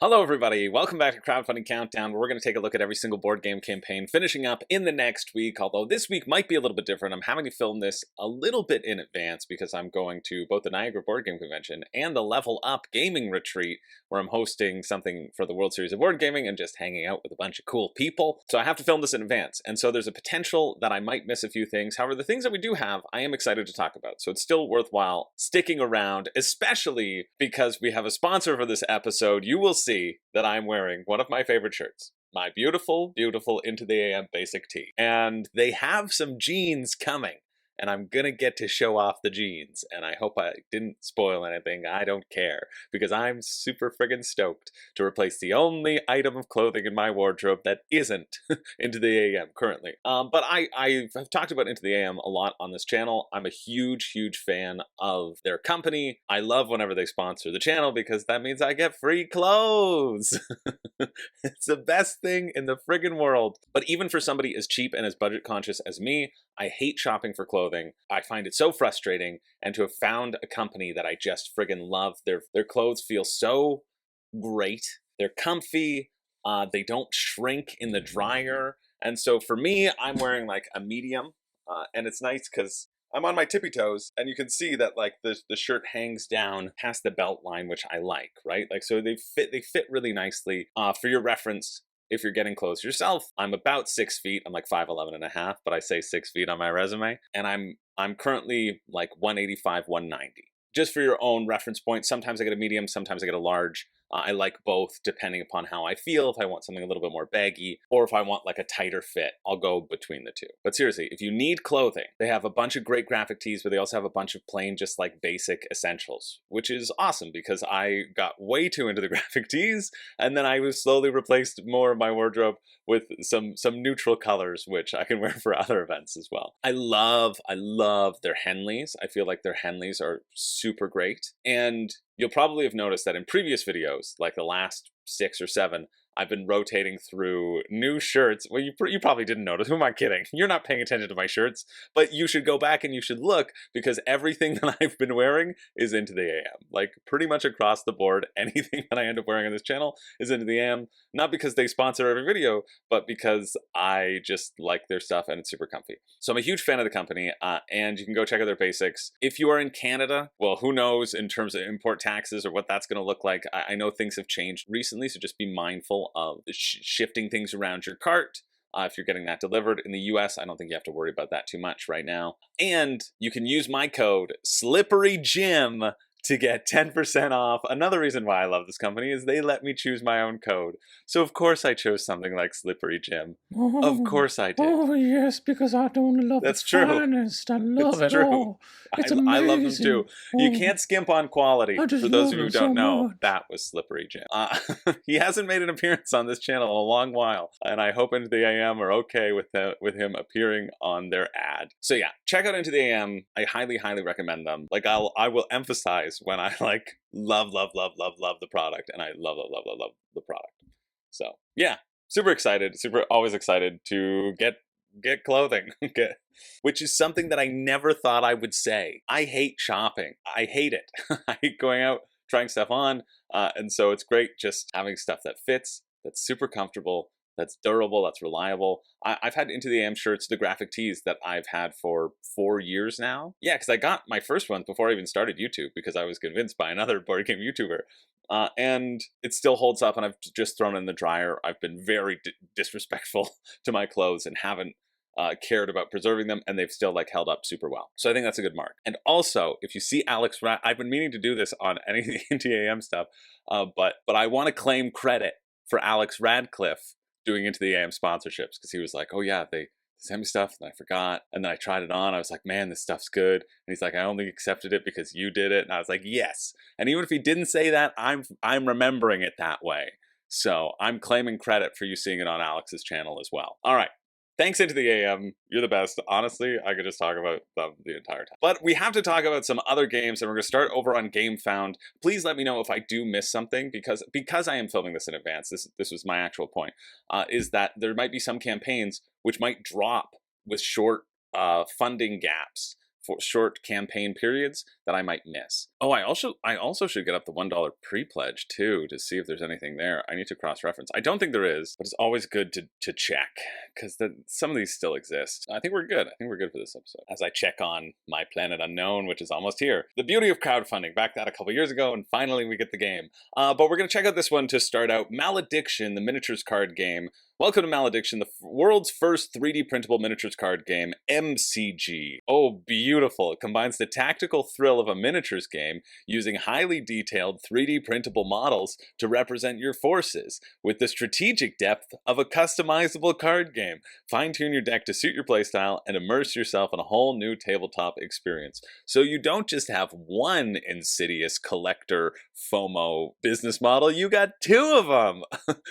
Hello everybody, welcome back to Crowdfunding Countdown, where we're going to take a look at every single board game campaign finishing up in the next week, although this week might be a little bit different. I'm having to film this a little bit in advance because I'm going to both the Niagara Board Game Convention and the Level Up Gaming Retreat, where I'm hosting something for the World Series of Board Gaming and just hanging out with a bunch of cool people. So I have to film this in advance, and so there's a potential that I might miss a few things. However, the things that we do have, I am excited to talk about, so it's still worthwhile sticking around, especially because we have a sponsor for this episode. You will see that I'm wearing one of my favorite shirts, my beautiful, beautiful Into the AM basic tee. And they have some jeans coming, and I'm gonna get to show off the jeans, and I hope I didn't spoil anything. I don't care, because I'm super friggin' stoked to replace the only item of clothing in my wardrobe that isn't Into the AM currently. But I've talked about Into the AM a lot on this channel. I'm a huge, huge fan of their company. I love whenever they sponsor the channel because that means I get free clothes. It's the best thing in the friggin' world. But even for somebody as cheap and as budget conscious as me, I hate shopping for clothing. I find it so frustrating, and to have found a company that I just friggin' love. Their clothes feel so great. They're comfy. They don't shrink in the dryer. And so for me, I'm wearing like a medium, and it's nice because I'm on my tippy toes, and you can see that like the shirt hangs down past the belt line, which I like, right? Like, so they fit really nicely. For your reference, if you're getting clothes yourself, I'm about 6 feet. I'm like 5'11 and a half, but I say 6 feet on my resume, and I'm currently like 185, 190. Just for your own reference point, sometimes I get a medium, sometimes I get a large. I like both depending upon how I feel. If I want something a little bit more baggy, or if I want like a tighter fit, I'll go between the two. But seriously, if you need clothing, they have a bunch of great graphic tees, but they also have a bunch of plain, just like basic essentials, which is awesome because I got way too into the graphic tees, and then I was slowly replaced more of my wardrobe with some neutral colors, which I can wear for other events as well. I love their Henleys. I feel like their Henleys are super great. And you'll probably have noticed that in previous videos, like the last 6 or 7, I've been rotating through new shirts. Well, you probably didn't notice. Who am I kidding? You're not paying attention to my shirts, but you should go back and you should look, because everything that I've been wearing is Into the AM. Like pretty much across the board, anything that I end up wearing on this channel is Into the AM. Not because they sponsor every video, but because I just like their stuff and it's super comfy. So I'm a huge fan of the company, and you can go check out their basics. If you are in Canada, well, who knows in terms of import taxes or what that's going to look like. I know things have changed recently, so just be mindful of shifting things around your cart. If you're getting that delivered in the US, I don't think you have to worry about that too much right now. And you can use my code SLIPPERYJIM to get 10% off. Another reason why I love this company is they let me choose my own code. So of course I chose something like Slippery Jim. Of course I did. Oh yes, because I don't love That's the true. finest. I love It's it true. all. It's amazing. I love them too. You can't skimp on quality. I just For those love of you who them don't so know, much. that was Slippery Jim. He hasn't made an appearance on this channel in a long while, and I hope Into the AM are okay with him appearing on their ad. So yeah, check out Into the AM. I highly, highly recommend them. Like I will emphasize when I like love the product, and I love the product. So yeah, super excited, always excited to get clothing, which is something that I never thought I would say. I hate shopping. I hate it. I hate going out, trying stuff on, and so it's great just having stuff that fits, that's super comfortable, that's durable, that's reliable. I've had Into the AM shirts, the graphic tees, that I've had for 4 years now. Yeah, because I got my first ones before I even started YouTube, because I was convinced by another board game YouTuber. And it still holds up, and I've just thrown it in the dryer. I've been very disrespectful to my clothes and haven't cared about preserving them, and they've still like held up super well. So I think that's a good mark. And also, if you see Alex, I've been meaning to do this on any of the NTAM stuff, but I want to claim credit for Alex Radcliffe doing Into the AM sponsorships, because he was like, oh yeah, they sent me stuff and I forgot, and then I tried it on. I was like, man, this stuff's good. And he's like, I only accepted it because you did it. And I was like, yes. And even if he didn't say that, I'm remembering it that way. So I'm claiming credit for you seeing it on Alex's channel as well. All right. Thanks, Into the AM. You're the best. Honestly, I could just talk about them the entire time. But we have to talk about some other games, and we're going to start over on GameFound. Please let me know if I do miss something, because I am filming this in advance. This was my actual point, is that there might be some campaigns which might drop with short funding gaps for short campaign periods that I might miss. Oh, I also should get up the $1 pre-pledge too to see if there's anything there. I need to cross-reference. I don't think there is, but it's always good to check because some of these still exist. I think we're good. I think we're good for this episode. As I check on My Planet Unknown, which is almost here. The beauty of crowdfunding. Back that a couple years ago, and finally we get the game. But we're going to check out this one to start out. Malediction, the miniatures card game. Welcome to Malediction, the world's first 3D printable miniatures card game, MCG. Oh, beautiful. It combines the tactical thrill of a miniatures game using highly detailed 3D printable models to represent your forces, with the strategic depth of a customizable card game. Fine-tune your deck to suit your playstyle and immerse yourself in a whole new tabletop experience. So you don't just have one insidious collector FOMO business model, you got two of them.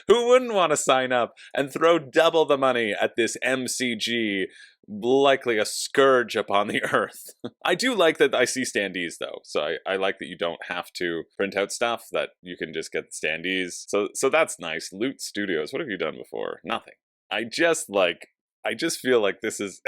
Who wouldn't want to sign up and throw double the money at this MCG, likely a scourge upon the earth? I do like that I see standees though, so I like that you don't have to print out stuff, that you can just get standees. So that's nice. Loot Studios, what have you done before? Nothing. I just feel like this is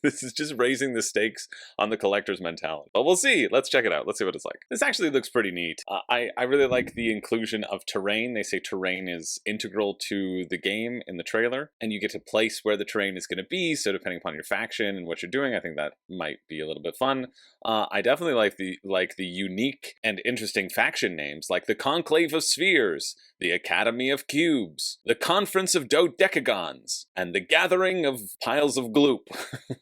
this is just raising the stakes on the collector's mentality. But we'll see. Let's check it out. Let's see what it's like. This actually looks pretty neat. I really like the inclusion of terrain. They say terrain is integral to the game in the trailer, and you get to place where the terrain is going to be. So depending upon your faction and what you're doing, I think that might be a little bit fun. I definitely like the unique and interesting faction names, like the Conclave of Spheres, the Academy of Cubes, the Conference of Dodecagons, and the Gathering of Piles of Gloop.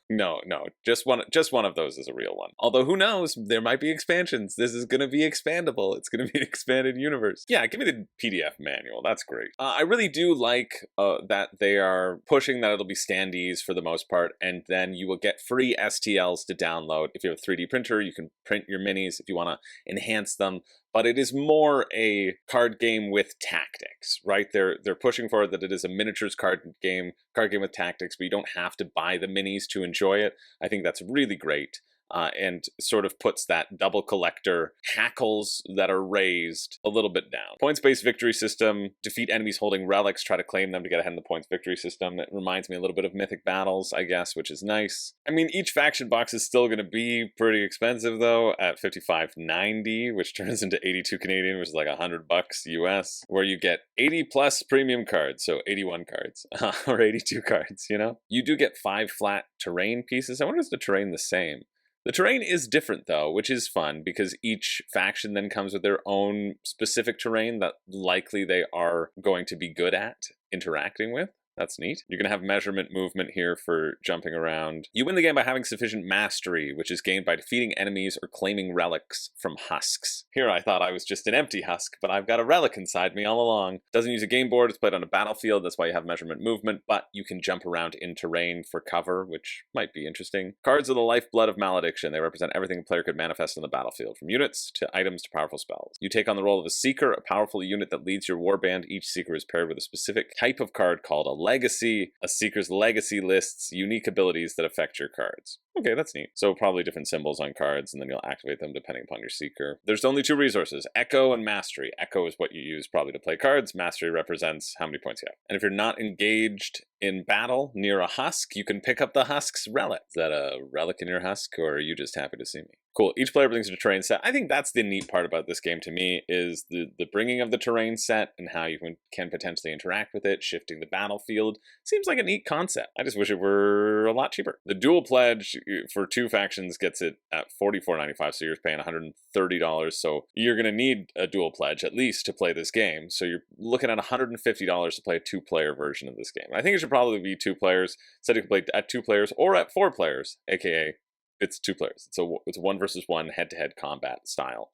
No, just one of those is a real one. Although who knows, there might be expansions. This is going to be expandable. It's going to be an expanded universe. Yeah, give me the PDF manual. That's great. I really do like that they are pushing that it'll be standees for the most part, and then you will get free STLs to download. If you have a 3D printer, you can print your minis if you want to enhance them. But it is more a card game with tactics, right? They're pushing for that it is a miniatures card game with tactics, but you don't have to buy the minis to enjoy it. I think that's really great. And sort of puts that double collector hackles that are raised a little bit down. Points-based victory system. Defeat enemies holding relics. Try to claim them to get ahead in the points victory system. It reminds me a little bit of Mythic Battles, I guess, which is nice. I mean, each faction box is still going to be pretty expensive, though, at $55.90, which turns into 82 Canadian, which is like $100 US, where you get 80+ premium cards, so 81 cards, or 82 cards, you know? You do get 5 flat terrain pieces. I wonder if the terrain the same. The terrain is different, though, which is fun, because each faction then comes with their own specific terrain that likely they are going to be good at interacting with. That's neat. You're going to have measurement movement here for jumping around. You win the game by having sufficient mastery, which is gained by defeating enemies or claiming relics from husks. Here I thought I was just an empty husk, but I've got a relic inside me all along. Doesn't use a game board, it's played on a battlefield, that's why you have measurement movement, but you can jump around in terrain for cover, which might be interesting. Cards are the lifeblood of Malediction. They represent everything a player could manifest on the battlefield, from units to items to powerful spells. You take on the role of a Seeker, a powerful unit that leads your warband. Each Seeker is paired with a specific type of card called a legacy. A Seeker's legacy lists unique abilities that affect your cards. Okay, that's neat. So probably different symbols on cards, and then you'll activate them depending upon your Seeker. There's only 2 resources, Echo and Mastery. Echo is what you use probably to play cards. Mastery represents how many points you have. And if you're not engaged in battle near a husk, you can pick up the husk's relic. Is that a relic in your husk, or are you just happy to see me? Cool. Each player brings a terrain set. I think that's the neat part about this game to me, is the bringing of the terrain set and how you can potentially interact with it, shifting the battlefield. Seems like a neat concept. I just wish it were a lot cheaper. The dual pledge for 2 factions gets it at $44.95, so you're paying $130. So you're going to need a dual pledge at least to play this game. So you're looking at $150 to play a 2-player version of this game. I think it should probably be 2 players. Said you can play at 2 players or at 4 players, aka it's 2 players. It's 1 versus 1 head-to-head combat style.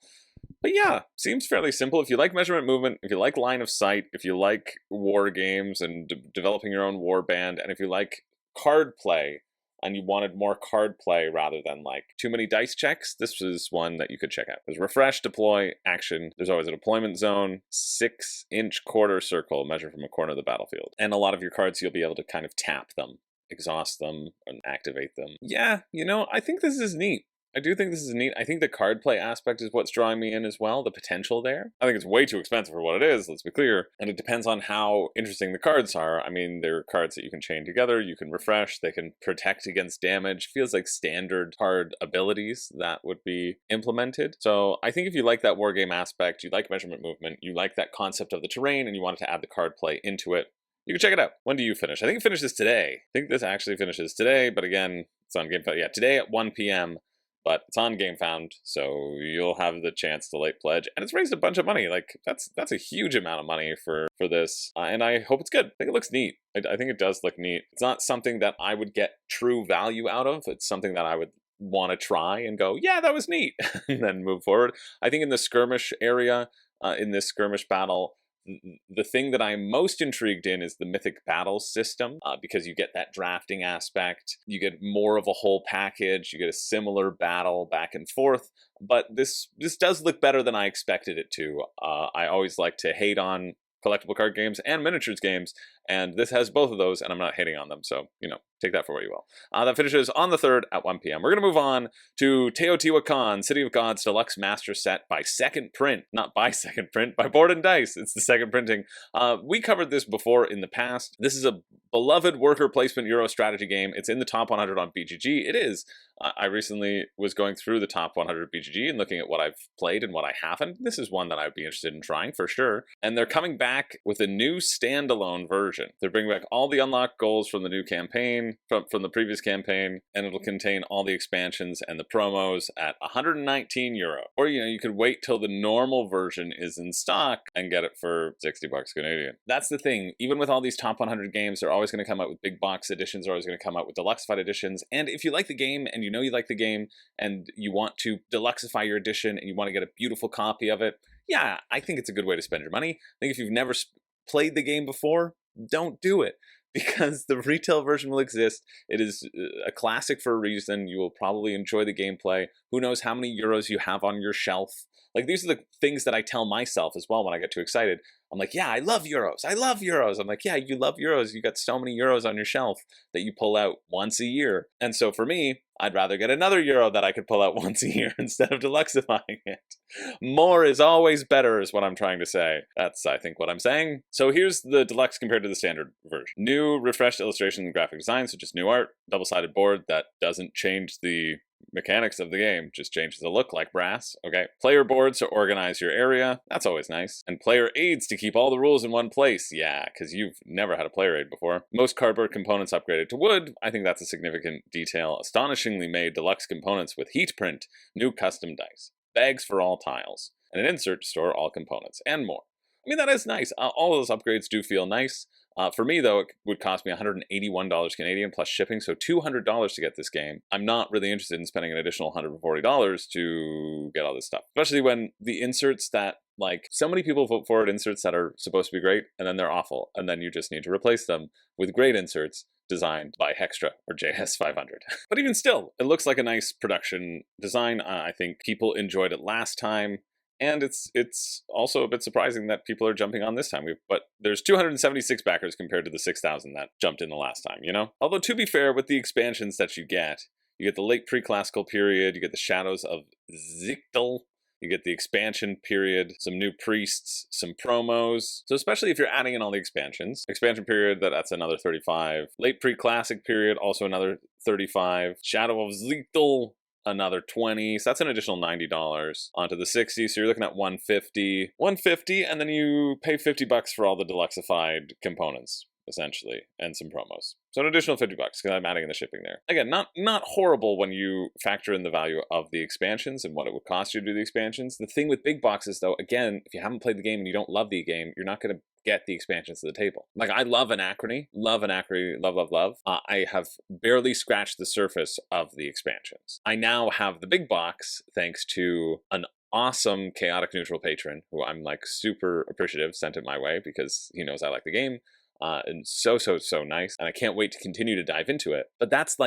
But yeah, seems fairly simple. If you like measurement movement, if you like line of sight, if you like war games and developing your own war band, and if you like card play and you wanted more card play rather than like too many dice checks, this was one that you could check out. There's refresh, deploy, action. There's always a deployment zone, 6-inch quarter circle measured from a corner of the battlefield. And a lot of your cards, you'll be able to kind of tap them, exhaust them, and activate them. Yeah, you know, I think this is neat. I do think this is neat. I think the card play aspect is what's drawing me in as well, the potential there. I think it's way too expensive for what it is, let's be clear. And it depends on how interesting the cards are. I mean, there are cards that you can chain together, you can refresh, they can protect against damage. Feels like standard card abilities that would be implemented. So I think if you like that wargame aspect, you like measurement movement, you like that concept of the terrain, and you wanted to add the card play into it, you can check it out. When do you finish? I think it finishes today. I think this actually finishes today, but again, it's on GameFound. Yeah, today at 1 p.m., but it's on GameFound, so you'll have the chance to late pledge. And it's raised a bunch of money. Like, that's a huge amount of money for this, and I hope it's good. I think it looks neat. I think it does look neat. It's not something that I would get true value out of. It's something that I would want to try and go, yeah, that was neat, and then move forward. I think in the skirmish area, in this skirmish battle, the thing that I'm most intrigued in is the Mythic Battles system, because you get that drafting aspect, you get more of a whole package, you get a similar battle back and forth, but this does look better than I expected it to. I always like to hate on collectible card games and miniatures games, and this has both of those, and I'm not hating on them, so, you know, take that for what you will. That finishes on the 3rd at 1 p.m. We're going to move on to Teotihuacan City of Gods Deluxe Master Set by second print. Not by second print, by Board and Dice. It's the second printing. We covered this before in the past. This is a beloved worker placement Euro strategy game. It's in the top 100 on BGG. It is. I recently was going through the top 100 BGG and looking at what I've played and what I haven't. This is one that I would be interested in trying for sure. And they're coming back with a new standalone version. They're bringing back all the unlocked goals from the new campaign, from the previous campaign, and it'll contain all the expansions and the promos at 119 euro. Or, you know, you could wait till the normal version is in stock and get it for 60 bucks Canadian. That's the thing. Even with all these top 100 games, they're always going to come out with big box editions, they're always going to come out with deluxeified editions. And if you like the game and you know you like the game and you want to deluxeify your edition and you want to get a beautiful copy of it, yeah, I think it's a good way to spend your money. I think if you've never played the game before, don't do it, because the retail version will exist. It is a classic for a reason. You will probably enjoy the gameplay. Who knows how many euros you have on your shelf. Like, these are the things that I tell myself as well when I get too excited. I'm like, yeah, I love euros. I love euros. I'm like, yeah, you love euros. You got so many euros on your shelf that you pull out once a year. And so for me, I'd rather get another euro that I could pull out once a year instead of deluxifying it. More is always better is what I'm trying to say. That's, I think, what I'm saying. So here's the deluxe compared to the standard version. New refreshed illustration and graphic design, so just new art, double-sided board that doesn't change the mechanics of the game, just changes the look like brass. Okay. Player boards to organize your area. That's always nice. And player aids to keep all the rules in one place. Yeah, because you've never had a player aid before. Most cardboard components upgraded to wood. I think that's a significant detail. Astonishingly made deluxe components with heat print, new custom dice, bags for all tiles, and an insert to store all components, and more. I mean, that is nice. All of those upgrades do feel nice. For me, though, it would cost me $181 Canadian plus shipping, so $200 to get this game. I'm not really interested in spending an additional $140 to get all this stuff, especially when the inserts that, like, so many people vote forward inserts that are supposed to be great, and then they're awful, and then you just need to replace them with great inserts designed by Hextra or JS500. But even still, it looks like a nice production design. I think people enjoyed it last time. And it's also a bit surprising that people are jumping on this time. But there's 276 backers compared to the 6,000 that jumped in the last time, you know? Although, to be fair, with the expansions that you get the late pre-classical period, you get the Shadows of Zichtel, you get the expansion period, some new priests, some promos. So especially if you're adding in all the expansions. Expansion period, that's another 35. Late pre-classic period, also another 35. Shadow of Zichtel, another 20, so that's an additional $90 onto the 60, so you're looking at 150, and then you pay $50 for all the deluxeified components, essentially, and some promos. So an additional $50 because I'm adding in the shipping there. Again, not horrible when you factor in the value of the expansions and what it would cost you to do the expansions. The thing with big boxes, though, again, if you haven't played the game and you don't love the game, you're not going to get the expansions to the table. Like, I love Anachrony, love, love. I have barely scratched the surface of the expansions. I now have the big box thanks to an awesome Chaotic Neutral patron who I'm like super appreciative sent it my way because he knows I like the game. And so nice, and I can't wait to continue to dive into it. But that's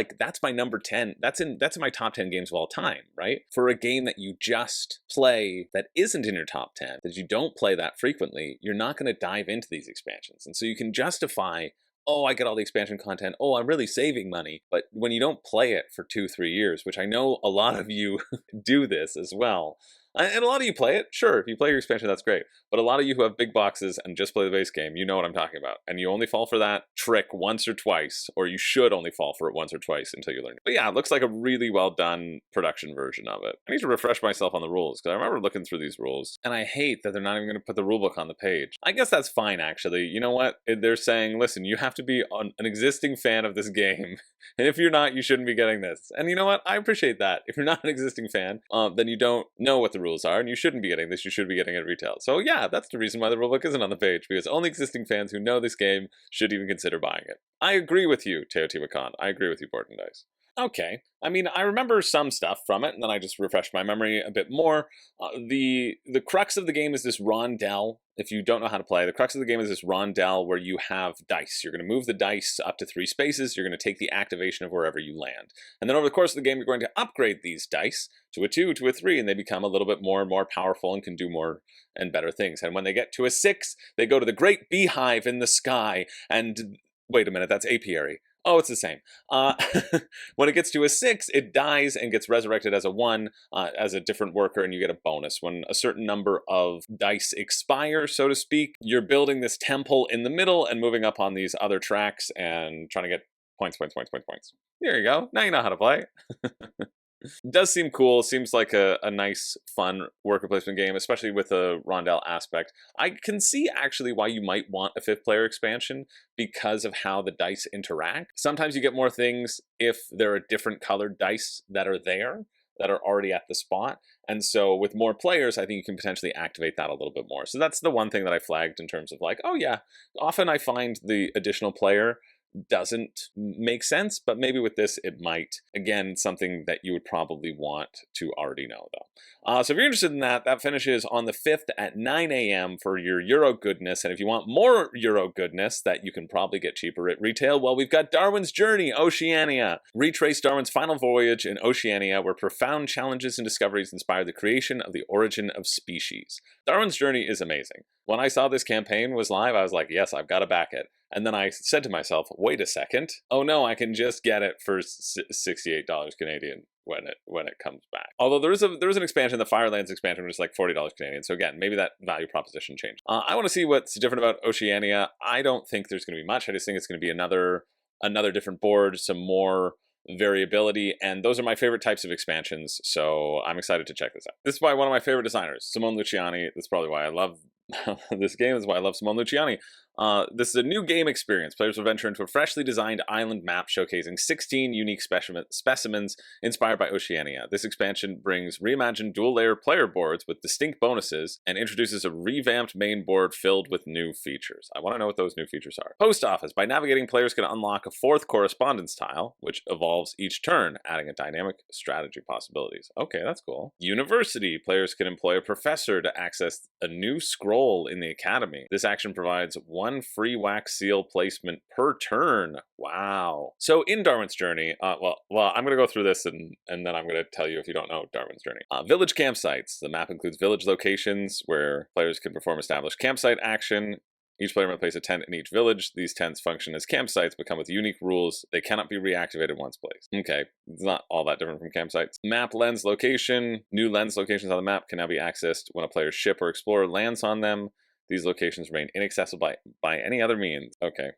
my number 10. That's in my top 10 games of all time, right? For a game that you just play that isn't in your top 10, that you don't play that frequently, you're not going to dive into these expansions, and so you can justify oh, I get all the expansion content, oh, I'm really saving money. But when you don't play it for 2-3 years, which I know a lot of you do this as well, and a lot of you play it, sure, if you play your expansion, that's great. But a lot of you who have big boxes and just play the base game, you know what I'm talking about. And you only fall for that trick once or twice, or you should only fall for it once or twice until you learn it. But yeah, it looks like a really well done production version of it. I need to refresh myself on the rules, because I remember looking through these rules, and I hate that they're not even going to put the rulebook on the page. I guess that's fine, actually. You know what? They're saying, listen, you have to be an existing fan of this game, and if you're not, you shouldn't be getting this. And you know what? I appreciate that. If you're not an existing fan, then you don't know what the rules are, and you shouldn't be getting this. You should be getting it at retail. So yeah, that's the reason why the rulebook isn't on the page, because only existing fans who know this game should even consider buying it. I agree with you, Teotihuacan. I agree with you, Board and Dice. Okay. I mean, I remember some stuff from it, and then I just refreshed my memory a bit more. The crux of the game is this rondel. If you don't know how to play, the crux of the game is this rondel where you have dice. You're going to move the dice up to 3 spaces. You're going to take the activation of wherever you land. And then over the course of the game, you're going to upgrade these dice to a 2, to a 3, and they become a little bit more and more powerful and can do more and better things. And when they get to a 6, they go to the great beehive in the sky. And wait a minute, that's apiary. Oh, it's the same. When it gets to a 6, it dies and gets resurrected as a 1, as a different worker, and you get a bonus. When a certain number of dice expire, so to speak, you're building this temple in the middle and moving up on these other tracks and trying to get points. There you go. Now you know how to play. Does seem cool. Seems like a nice, fun worker placement game, especially with a rondel aspect. I can see actually why you might want a 5th player expansion because of how the dice interact. Sometimes you get more things if there are different colored dice that are there, that are already at the spot. And so with more players, I think you can potentially activate that a little bit more. So that's the one thing that I flagged in terms of like, oh yeah, often I find the additional player doesn't make sense, but maybe with this it might. Again, something that you would probably want to already know though. So if you're interested in that, that finishes on the 5th at 9 a.m. for your Euro goodness. And if you want more Euro goodness that you can probably get cheaper at retail, well, we've got Darwin's Journey, Ocenia. Retrace Darwin's final voyage in Oceania, where profound challenges and discoveries inspire the creation of the origin of species. Darwin's Journey is amazing. When I saw this campaign was live, I was like, yes, I've got to back it. And then I said to myself, wait a second. Oh no, I can just get it for $68 Canadian when it comes back. Although there is an expansion, the Firelands expansion, which is like $40 Canadian. So again, maybe that value proposition changed. I want to see what's different about Oceania. I don't think there's going to be much. I just think it's going to be another different board, some more variability, and those are my favorite types of expansions, so I'm excited to check this out. This is by one of my favorite designers, Simone Luciani. That's probably why I love this game, is why I love Simone Luciani. This is a new game experience. Players will venture into a freshly designed island map showcasing 16 unique specimens inspired by Oceania. This expansion brings reimagined dual-layer player boards with distinct bonuses and introduces a revamped main board filled with new features. I want to know what those new features are. Post Office. By navigating, players can unlock a 4th correspondence tile, which evolves each turn, adding a dynamic strategy possibilities. Okay, that's cool. University. Players can employ a professor to access a new scroll in the academy. This action provides 1 free wax seal placement per turn. Wow. So in Darwin's Journey, well, I'm going to go through this and then I'm going to tell you if you don't know Darwin's Journey. Village campsites. The map includes village locations where players can perform established campsite action. Each player may place a tent in each village. These tents function as campsites, but come with unique rules. They cannot be reactivated once placed. Okay, it's not all that different from campsites. Map lens location. New lens locations on the map can now be accessed when a player's ship or explorer lands on them. These locations remain inaccessible by any other means. Okay.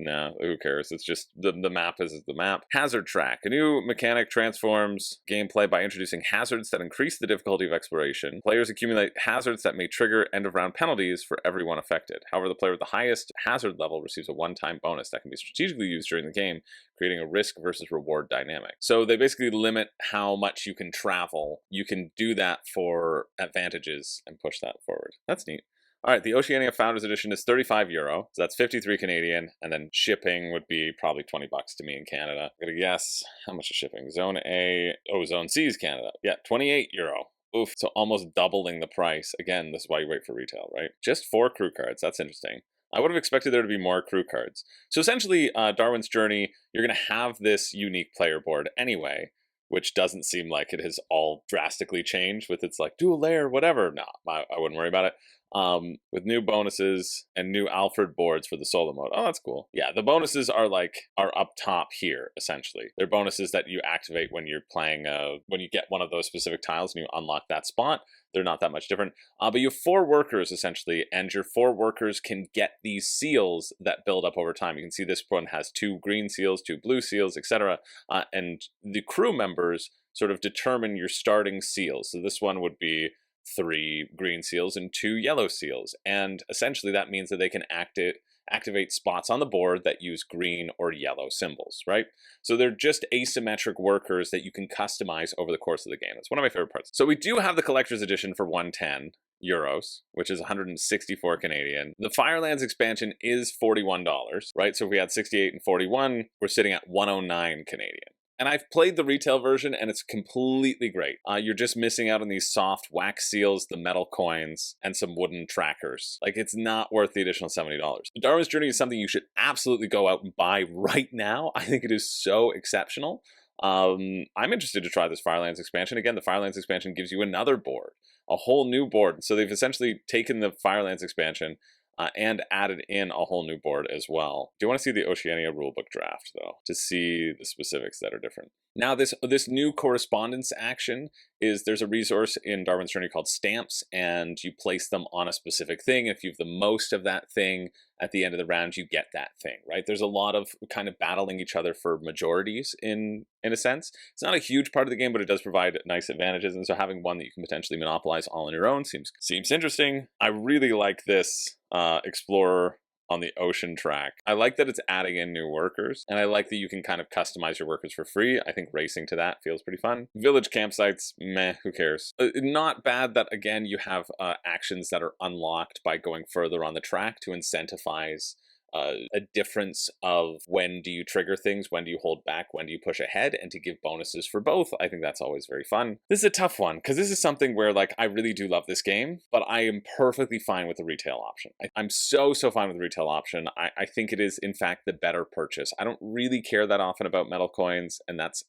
No, who cares? It's just the map is the map. Hazard track. A new mechanic transforms gameplay by introducing hazards that increase the difficulty of exploration. Players accumulate hazards that may trigger end-of-round penalties for everyone affected. However, the player with the highest hazard level receives a one-time bonus that can be strategically used during the game, creating a risk versus reward dynamic. So they basically limit how much you can travel. You can do that for advantages and push that forward. That's neat. All right, the Oceania Founders Edition is €35, so that's 53 Canadian, and then shipping would be probably $20 to me in Canada. I'm gonna guess how much is shipping. Zone A, Zone C is Canada. Yeah, €28. Oof, so almost doubling the price. Again, this is why you wait for retail, right? Just 4 crew cards. That's interesting. I would have expected there to be more crew cards. So essentially, Darwin's Journey, you're gonna have this unique player board anyway, which doesn't seem like it has all drastically changed with its like dual layer, whatever. No, I wouldn't worry about it. with new bonuses and new Alfred boards for the solo mode. Oh, that's cool. Yeah, the bonuses are up top here, essentially. They're bonuses that you activate when you're playing, when you get one of those specific tiles and you unlock that spot. They're not that much different. But you have 4 workers, essentially, and your 4 workers can get these seals that build up over time. You can see this one has 2 green seals, 2 blue seals, etc. And the crew members sort of determine your starting seals. So this one would be 3 green seals and 2 yellow seals. And essentially that means that they can activate spots on the board that use green or yellow symbols, right? So they're just asymmetric workers that you can customize over the course of the game. That's one of my favorite parts. So we do have the collector's edition for 110 euros, which is 164 Canadian. The Firelands expansion is $41, right? So if we had 68 and 41, we're sitting at 109 Canadian. And I've played the retail version, and it's completely great. You're just missing out on these soft wax seals, the metal coins, and some wooden trackers. Like, it's not worth the additional $70. Darwin's Journey is something you should absolutely go out and buy right now. I think it is so exceptional. I'm interested to try this Firelands expansion. Again, the Firelands expansion gives you another board, a whole new board. So they've essentially taken the Firelands expansion and added in a whole new board as well. Do you want to see the Ocenia rulebook draft, though, to see the specifics that are different? Now, this new correspondence action is there's a resource in Darwin's Journey called stamps, and you place them on a specific thing. If you have the most of that thing at the end of the round, you get that thing, right? There's a lot of kind of battling each other for majorities in a sense. It's not a huge part of the game, but it does provide nice advantages, and so having one that you can potentially monopolize all on your own seems interesting. I really like this Explorer on the ocean track. I like that it's adding in new workers, and I like that you can kind of customize your workers for free. I think racing to that feels pretty fun. Village campsites, meh, who cares? Not bad that, again, you have actions that are unlocked by going further on the track to incentivize a difference of when do you trigger things, when do you hold back, when do you push ahead, and to give bonuses for both. I think that's always very fun. This is a tough one, because this is something where, like, I really do love this game, but I am perfectly fine with the retail option. I'm so fine with the retail option. I think it is, in fact, the better purchase. I don't really care that often about metal coins, and that's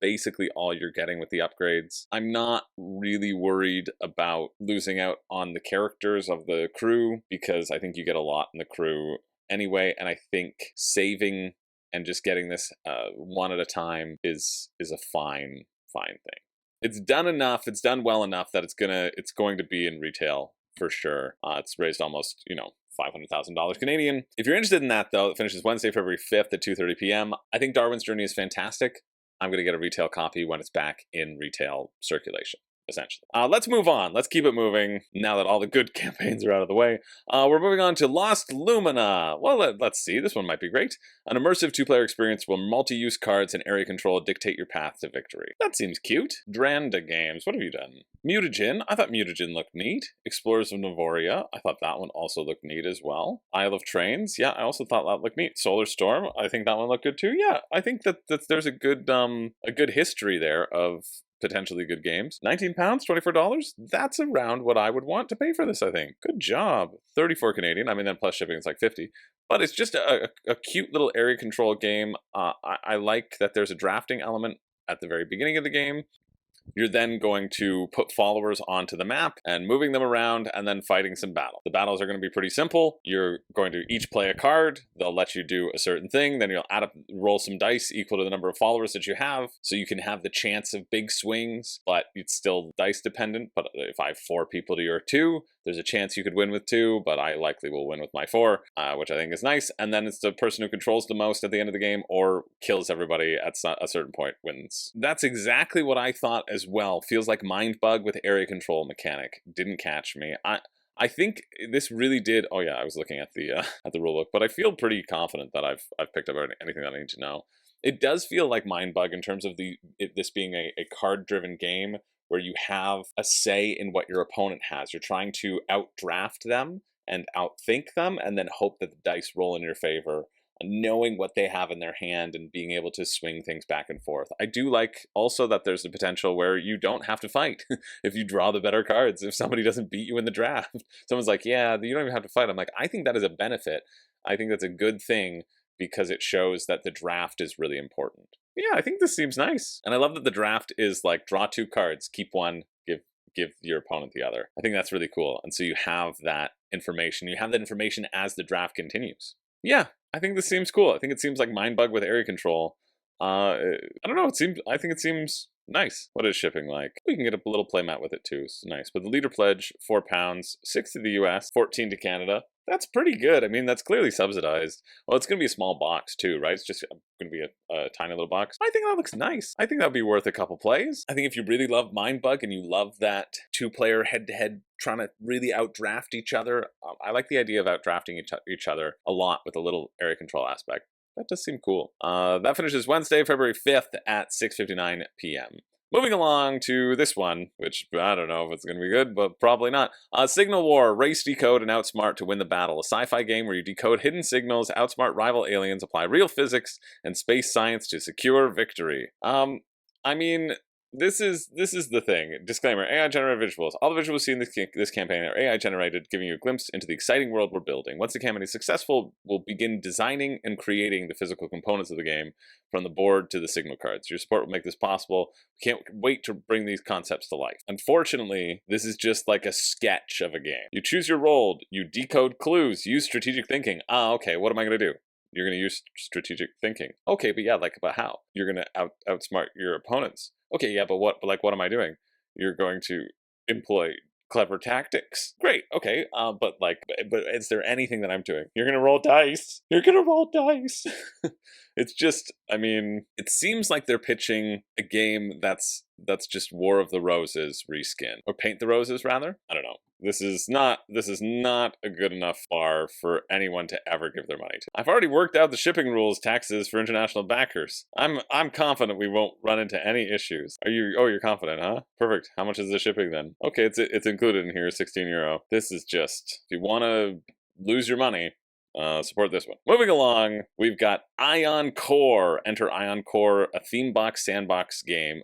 basically all you're getting with the upgrades. I'm not really worried about losing out on the characters of the crew, because I think you get a lot in the crew anyway, and I think saving and just getting this one at a time is a fine thing. It's done enough, it's done well enough that it's going to be in retail for sure. It's raised almost, $500,000 Canadian. If you're interested in that, though, it finishes Wednesday, February 5th at 2:30 p.m. I think Darwin's Journey is fantastic. I'm going to get a retail copy when it's back in retail circulation, essentially. Let's move on. Let's keep it moving now that all the good campaigns are out of the way. We're moving on to Lost Lumina. Well, let's see. This one might be great. An immersive 2-player experience where multi-use cards and area control dictate your path to victory. That seems cute. Dranda Games. What have you done? Mutagen. I thought Mutagen looked neat. Explorers of Novoria. I thought that one also looked neat as well. Isle of Trains. Yeah, I also thought that looked neat. Solar Storm. I think that one looked good too. Yeah, I think that there's a good history there of potentially good games. £19, $24? That's around what I would want to pay for this, I think. Good job. 34 Canadian. I mean, then plus shipping, it's like 50. But it's just a cute little area control game. I like that there's a drafting element at the very beginning of the game. You're then going to put followers onto the map and moving them around and then fighting some battles. The battles are going to be pretty simple. You're going to each play a card. They'll let you do a certain thing. Then you'll roll some dice equal to the number of followers that you have. So you can have the chance of big swings, but it's still dice dependent. But if I have 4 people to your 2, there's a chance you could win with 2, but I likely will win with my 4, which I think is nice. And then it's the person who controls the most at the end of the game or kills everybody at a certain point wins. That's exactly what I thought as well. Feels like Mind Bug with area control mechanic. Didn't catch me. I think this really did. Oh yeah, I was looking at the rulebook, but I feel pretty confident that I've picked up anything that I need to know. It does feel like Mind Bug in terms of this being a card-driven game where you have a say in what your opponent has. You're trying to outdraft them and outthink them, and then hope that the dice roll in your favor, knowing what they have in their hand and being able to swing things back and forth. I do like also that there's the potential where you don't have to fight if you draw the better cards. If somebody doesn't beat you in the draft, someone's like, yeah, you don't even have to fight. I'm like, I think that is a benefit. I think that's a good thing because it shows that the draft is really important. Yeah, I think this seems nice. And I love that the draft is like draw 2 cards, keep 1, give your opponent the other. I think that's really cool. And so you have that information. You have that information as the draft continues. Yeah, I think this seems cool. I think it seems like Mindbug with area control. I don't know. I think it seems nice. What is shipping like? We can get a little playmat with it too. It's nice. But the leader pledge, £4, 6 to the US, 14 to Canada. That's pretty good. I mean, that's clearly subsidized. Well, it's going to be a small box too, right? It's just going to be a tiny little box. I think that looks nice. I think that would be worth a couple plays. I think if you really love Mindbug and you love that two-player head-to-head trying to really outdraft each other, I like the idea of outdrafting each other a lot with a little area control aspect. That does seem cool. That finishes Wednesday, February 5th at 6:59 p.m. Moving along to this one, which I don't know if it's going to be good, but probably not. Signal War, race, decode, and outsmart to win the battle. A sci-fi game where you decode hidden signals, outsmart rival aliens, apply real physics and space science to secure victory. I mean, this is the thing. Disclaimer, AI-generated visuals. All the visuals seen in this campaign are AI-generated, giving you a glimpse into the exciting world we're building. Once the campaign is successful, we'll begin designing and creating the physical components of the game, from the board to the signal cards. Your support will make this possible. We can't wait to bring these concepts to life. Unfortunately, this is just like a sketch of a game. You choose your role, you decode clues, use strategic thinking. Okay, what am I going to do? You're going to use strategic thinking. Okay, but yeah, but how? You're going to outsmart your opponents. Okay, yeah, but what am I doing? You're going to employ clever tactics. Great, okay, but is there anything that I'm doing? You're gonna roll dice. You're gonna roll dice. It's just, I mean, it seems like they're pitching a game that's just War of the Roses reskin, or Paint the Roses rather. I don't know. This is not a good enough bar for anyone to ever give their money to. I've already worked out the shipping rules, taxes for international backers. I'm confident we won't run into any issues. You're confident, huh? Perfect. How much is the shipping then? Okay, it's included in here, €16. This is just, if you want to lose your money, support this one. Moving along, we've got Ion Core. Enter Ion Core, a thematic sandbox game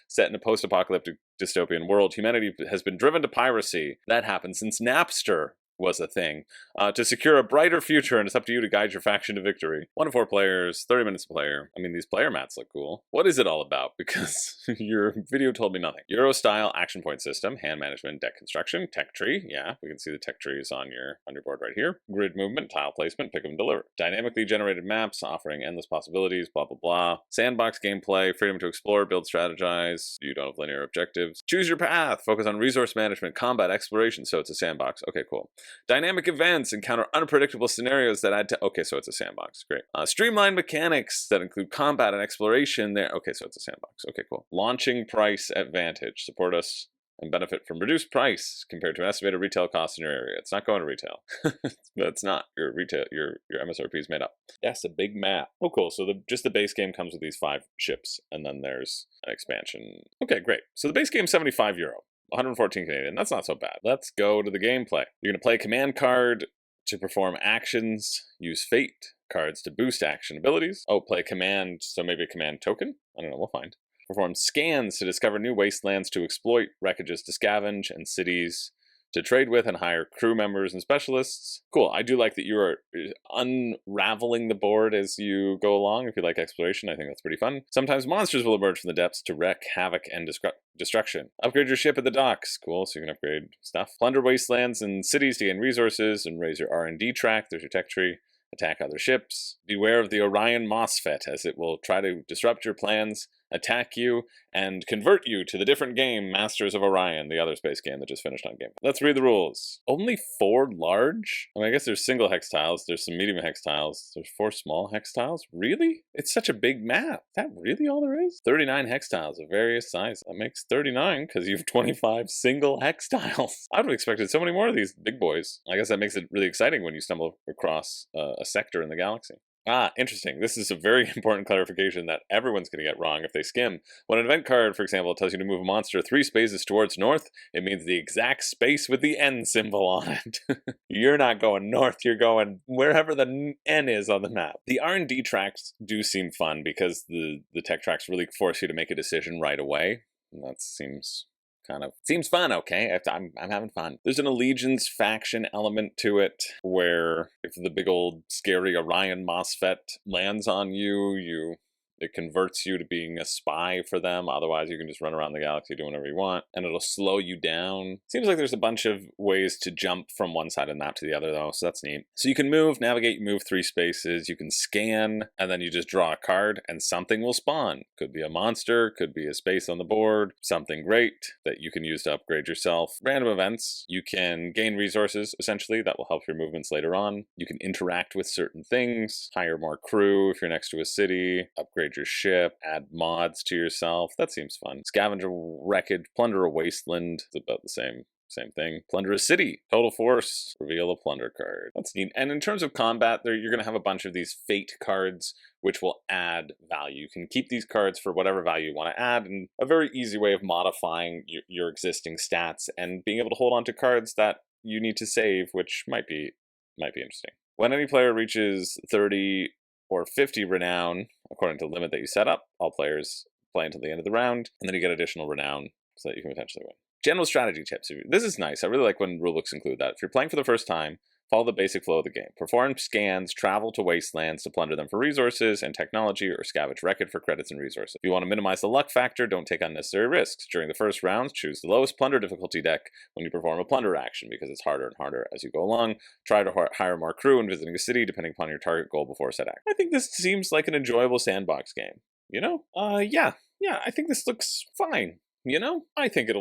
set in a post-apocalyptic dystopian world. Humanity has been driven to piracy. That happened since Napster was a thing, to secure a brighter future, and it's up to you to guide your faction to victory. 1 to 4 players, 30 minutes a player. I mean, these player mats look cool. What is it all about? Because your video told me nothing. Euro-style action point system, hand management, deck construction, tech tree. Yeah, we can see the tech trees on your board right here. Grid movement, tile placement, pick 'em and deliver. Dynamically generated maps, offering endless possibilities, blah, blah, blah. Sandbox gameplay, freedom to explore, build, strategize. You don't have linear objectives. Choose your path, focus on resource management, combat, exploration, so it's a sandbox. Okay, cool. Dynamic events encounter unpredictable scenarios that add to... Okay, so it's a sandbox. Great. Streamlined mechanics that include combat and exploration there. Okay, so it's a sandbox. Okay, cool. Launching price advantage. Support us and benefit from reduced price compared to an estimated retail cost in your area. It's not going to retail. That's not. Your MSRP is made up. Yes, a big map. Oh, cool. So just the base game comes with these 5 ships, and then there's an expansion. Okay, great. So the base game is €75. 114 Canadian. That's not so bad. Let's go to the gameplay. You're going to play a command card to perform actions, use fate cards to boost action abilities. Oh, play command, so maybe a command token? I don't know, we'll find. Perform scans to discover new wastelands to exploit, wreckages to scavenge, and cities to trade with and hire crew members and specialists. Cool. I do like that you are unraveling the board as you go along. If you like exploration, I think that's pretty fun. Sometimes monsters will emerge from the depths to wreak havoc and destruction. Upgrade your ship at the docks. Cool, so you can upgrade stuff. Plunder wastelands and cities to gain resources and raise your R&D track. There's your tech tree. Attack other ships. Beware of the Orion MOSFET, as it will try to disrupt your plans, attack you, and convert you to the different game Masters of Orion, the other space game that just finished on Game. Let's read the rules. Only 4 large? I mean, I guess there's single hex tiles, there's some medium hex tiles, there's 4 small hex tiles? Really? It's such a big map. Is that really all there is? 39 hex tiles of various sizes. That makes 39, because you have 25 single hex tiles. I would have expected so many more of these big boys. I guess that makes it really exciting when you stumble across a sector in the galaxy. Interesting. This is a very important clarification that everyone's going to get wrong if they skim. When an event card, for example, tells you to move a monster 3 spaces towards north, it means the exact space with the N symbol on it. You're not going north, you're going wherever the N is on the map. The R&D tracks do seem fun because the tech tracks really force you to make a decision right away. And that seems fun, okay? I'm having fun. There's an allegiance faction element to it, where if the big old scary Orion MOSFET lands on you, you It converts you to being a spy for them. Otherwise, you can just run around the galaxy doing whatever you want, and it'll slow you down. Seems like there's a bunch of ways to jump from one side of the map to the other, though, so that's neat. So you can move, navigate, you move 3 spaces. You can scan, and then you just draw a card, and something will spawn. Could be a monster, could be a space on the board, something great that you can use to upgrade yourself. Random events. You can gain resources, essentially, that will help your movements later on. You can interact with certain things, hire more crew if you're next to a city, upgrade your ship, add mods to yourself. That seems fun. Scavenger wreckage, plunder a wasteland. It's about the same thing. Plunder a city. Total force. Reveal a plunder card. That's neat. And in terms of combat, you're going to have a bunch of these fate cards, which will add value. You can keep these cards for whatever value you want to add, and a very easy way of modifying your existing stats and being able to hold on to cards that you need to save, which might be interesting. When any player reaches 30 or 50 renown, according to the limit that you set up, all players play until the end of the round, and then you get additional renown so that you can potentially win. General strategy tips. This is nice. I really like when rulebooks include that. If you're playing for the first time, follow the basic flow of the game. Perform scans, travel to wastelands to plunder them for resources and technology, or scavenge wreckage for credits and resources. If you want to minimize the luck factor, don't take unnecessary risks. During the first rounds, choose the lowest plunder difficulty deck when you perform a plunder action, because it's harder and harder as you go along. Try to hire more crew when visiting a city, depending upon your target goal before set action. I think this seems like an enjoyable sandbox game. You know? Yeah, I think this looks fine. You know? I think it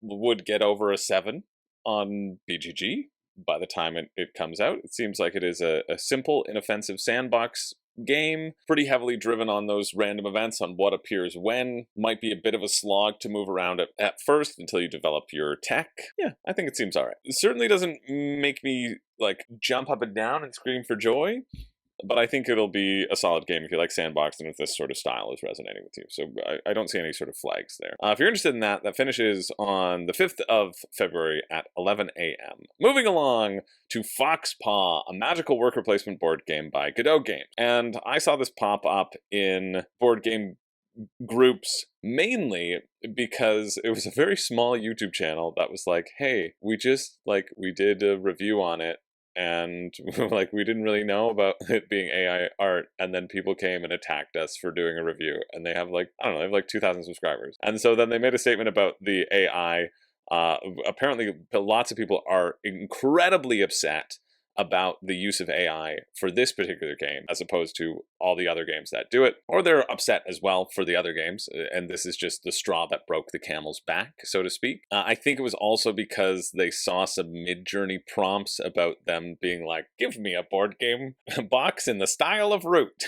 would get over a 7 on BGG. By the time it comes out. It seems like it is a simple, inoffensive sandbox game, pretty heavily driven on those random events, on what appears when. Might be a bit of a slog to move around at first until you develop your tech. Yeah, I think it seems all right. It certainly doesn't make me like jump up and down and scream for joy, but I think it'll be a solid game if you like sandbox and if this sort of style is resonating with you. So I don't see any sort of flags there. If you're interested in that, that finishes on the 5th of February at 11 a.m. Moving along to Foxpaw, a magical worker placement board game by Godot Games. And I saw this pop up in board game groups mainly because it was a very small YouTube channel that was like, hey, we did a review on it, and like we didn't really know about it being AI art, and then people came and attacked us for doing a review, and they have like, I don't know, they have like 2,000 subscribers. And so then they made a statement about the AI. Apparently lots of people are incredibly upset about the use of AI for this particular game as opposed to all the other games that do it, or they're upset as well for the other games, and this is just the straw that broke the camel's back, so to speak. I think it was also because they saw some mid-journey prompts about them being like, give me a board game box in the style of Root.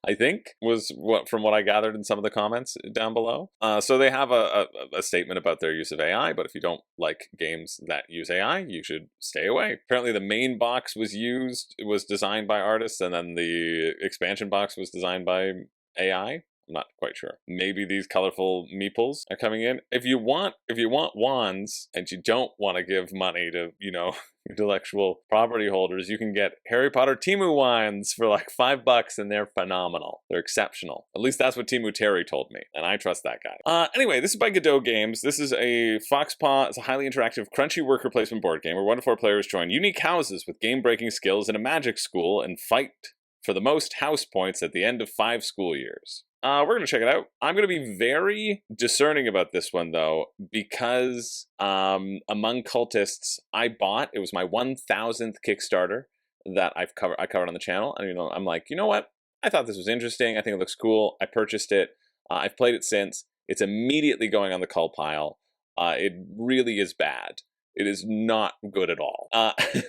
I think was from what I gathered in some of the comments down below. So they have a statement about their use of AI, but if you don't like games that use AI, you should stay away. Apparently the main box was designed by artists, and then the expansion box was designed by AI. I'm not quite sure. Maybe these colorful meeples are coming in. If you want wands and you don't want to give money to, intellectual property holders, you can get Harry Potter Temu wands for like $5, and they're phenomenal. They're exceptional. At least that's what Temu Terry told me, and I trust that guy. Anyway, this is by Godot Games. This is a Foxpaw. It's a highly interactive, crunchy worker placement board game where 1 to 4 players join unique houses with game-breaking skills in a magic school and fight for the most house points at the end of 5 school years. We're going to check it out. I'm going to be very discerning about this one, though, because among cultists, it was my 1,000th Kickstarter that I covered on the channel. And, I'm like, you know what? I thought this was interesting. I think it looks cool. I purchased it. I've played it since. It's immediately going on the cull pile. It really is bad. It is not good at all,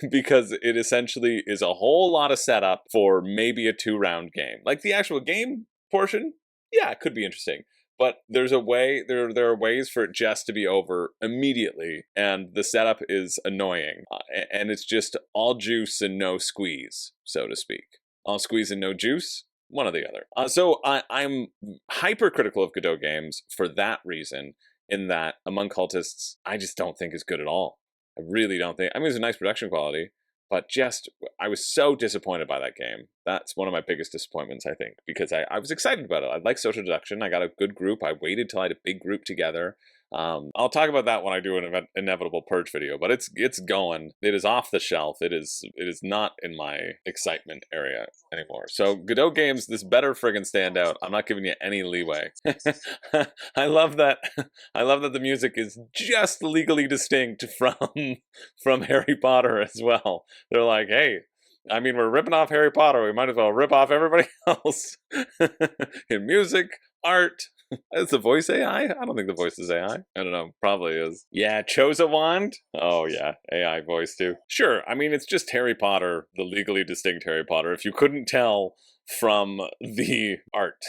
because it essentially is a whole lot of setup for maybe a 2-round game. Like the actual game portion, yeah, it could be interesting, but there are ways for it just to be over immediately, and the setup is annoying, and it's just all juice and no squeeze, so to speak. All squeeze and no juice, one or the other. So I'm hypercritical of Godot Games for that reason, in that among cultists, I just don't think is good at all. I really don't think. I mean, it's a nice production quality, but I was so disappointed by that game. That's one of my biggest disappointments, I think, because I was excited about it. I like social deduction. I got a good group. I waited till I had a big group together. I'll talk about that when I do an inevitable purge video, but it's going. It is off the shelf. It is not in my excitement area anymore. So Godot games, this better friggin' stand out. I'm not giving you any leeway. I love that. I love that the music is just legally distinct from Harry Potter as well. They're like, hey, I mean, we're ripping off Harry Potter. We might as well rip off everybody else in music, art. Is the voice AI? I don't think the voice is AI. I don't know. Probably is. Yeah, chose a wand? Oh, yeah. AI voice, too. Sure. I mean, it's just Harry Potter, the legally distinct Harry Potter. If you couldn't tell from the art